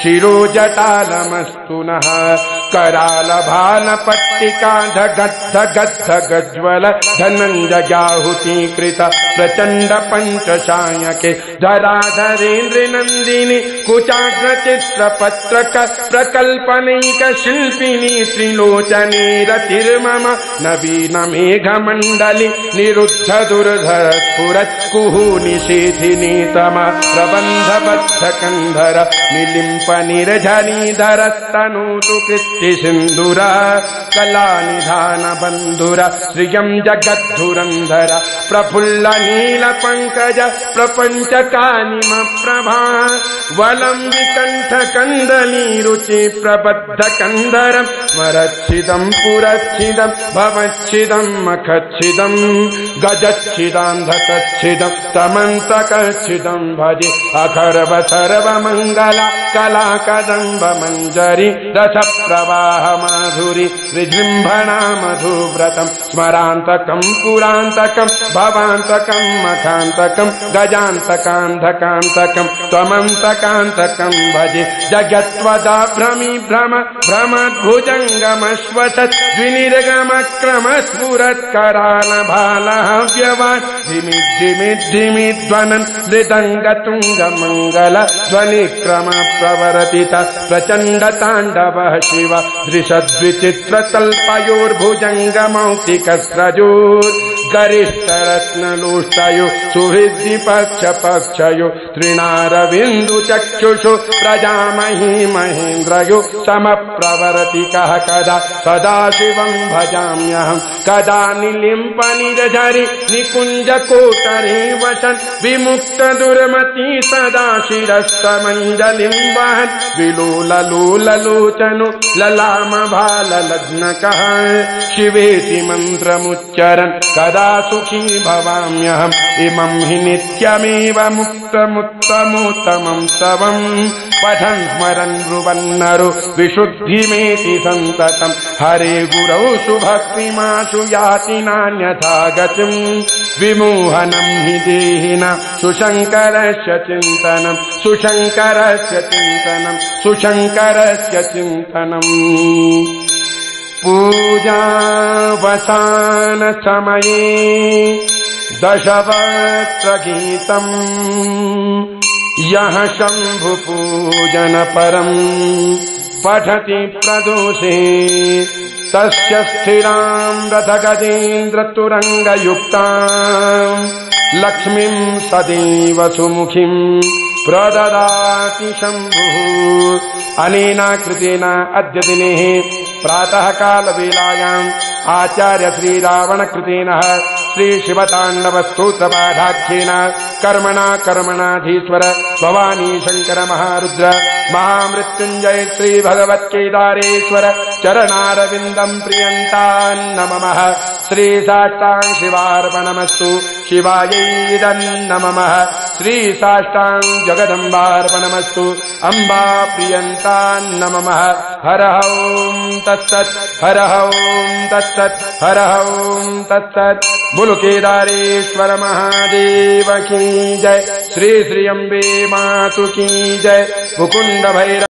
शिरोजटालमस्तु नः करालभालपट्टिका धगद्धगद्धगज्ज्वल धनञ्जयाहुतीकृत प्रचण्ड पञ्चशायके धराधरेन्द्रनन्दिनी कुचाग्रचित्रपत्रक प्रकल्पनैक शिल्पिनी त्रिलोचनी रतिर्मम नवीन मेघमण्डली निरुद्ध दुर्धर स्फुरत् कुहूनिषेधिनी तम प्रबन्धबद्धकन्धर निलिम्प निर्झरीधरस्तनूतु कृत्तिसिन्धुर कलानिधान बन्धुर श्रियं जगद्धुरन्धर प्रफुल्ल नीलपङ्कज प्रपञ्चकानिम प्रभा वलं विकण्ठ कन्दलीरुचि प्रबद्धकन्धरं स्मरच्छिदं पुरच्छिदं भवच्छिदं मखच्छिदं गजच्छिदान्धकच्छिदं तमन्तकच्छिदं भजे अखर्व सर्वमङ्गल कला कदम्ब मञ्जरी रस प्रवाह माधुरी विजृम्भणा मधुव्रतं स्मरान्तकं पुरान्तकं भवान्तकं मखान्तकं गजान्तकान्धकान्तकं त्वमन्तकान्तकं भजे जगत्वदा भ्रमी भ्रम भ्रमद्भुजङ्गमश्वसत् द्विनिर्गमक्रम स्फुरत्करालभालः व्यवान् धिमिद्धिमिद्धिमिध्वनन् मृदङ्गतुङ्गमङ्गल ध्वनिक्रम प्रवर्तित प्रचण्ड ताण्डवः शिव दृशद्विचित्रतल्पयोर्भुजङ्गमौक्तिकस्रजोर् गरिष्ठरत्नलोष्टयो सुहृद्विपक्षपक्षयो तृणारविन्दुचक्षुषु प्रजामही महेन्द्रयो समप्रवर्तिकः कदा सदाशिवं भजाम्यहं कदा निलिम्पनिर्झरि निकुञ्जकोटरे वसन् विमुक्तदुर्मती सदा शिरस्तमञ्जलिं वहन् विलोललोललोचनो ललामभाललग्नकः शिवेति मन्त्रमुच्चरन् कदा सुखी भवाम्यहम् इमं हि नित्यमेव मुक्तमुत्तमोत्तमं स्तवम् पठन् स्मरन् ब्रुवन्नरो विशुद्धिमेति सन्ततं हरे गुरौ सुभक्तिमाशु याति नान्यथा गतिम् विमोहनं हि देहिनां सुशङ्करस्य चिन्तनं सुशङ्करस्य चिन्तनं सुशङ्करस्य चिन्तनम् पूजावसान समये दशवक्त्रगीतम् यः शम्भुपूजन परम् पठति प्रदोषे तस्य स्थिरां रथगजेन्द्रतुरङ्गयुक्तां लक्ष्मीं सदैव सुमुखीं प्रददाति शम्भुः अनेन कृतेन अद्य दिने प्रातः कालवेलायाम् आचार्य श्रीरावणकृतेन श्री शिवताण्डवस्तोत्रपाठाख्येन कर्मणाधीश्वर भवानी शंकर महारुद्र महामृत्युंजय श्री भगवत्केदारेश्वर चरणारविन्दं प्रियन्तान् नमः श्री साष्टांग शिवार्पणमस्तु शिवायै नमः श्री साष्टांग जगदम्बार्पणमस्तु अम्बा प्रियन्तान् नमः हर ओं तत्सत् हर ओं तत्सत् हर ओं तत्सत् बोलो केदारेश्वर महादेव की जय श्री श्री अम्बे मातु की जय मुकुंद भैरव।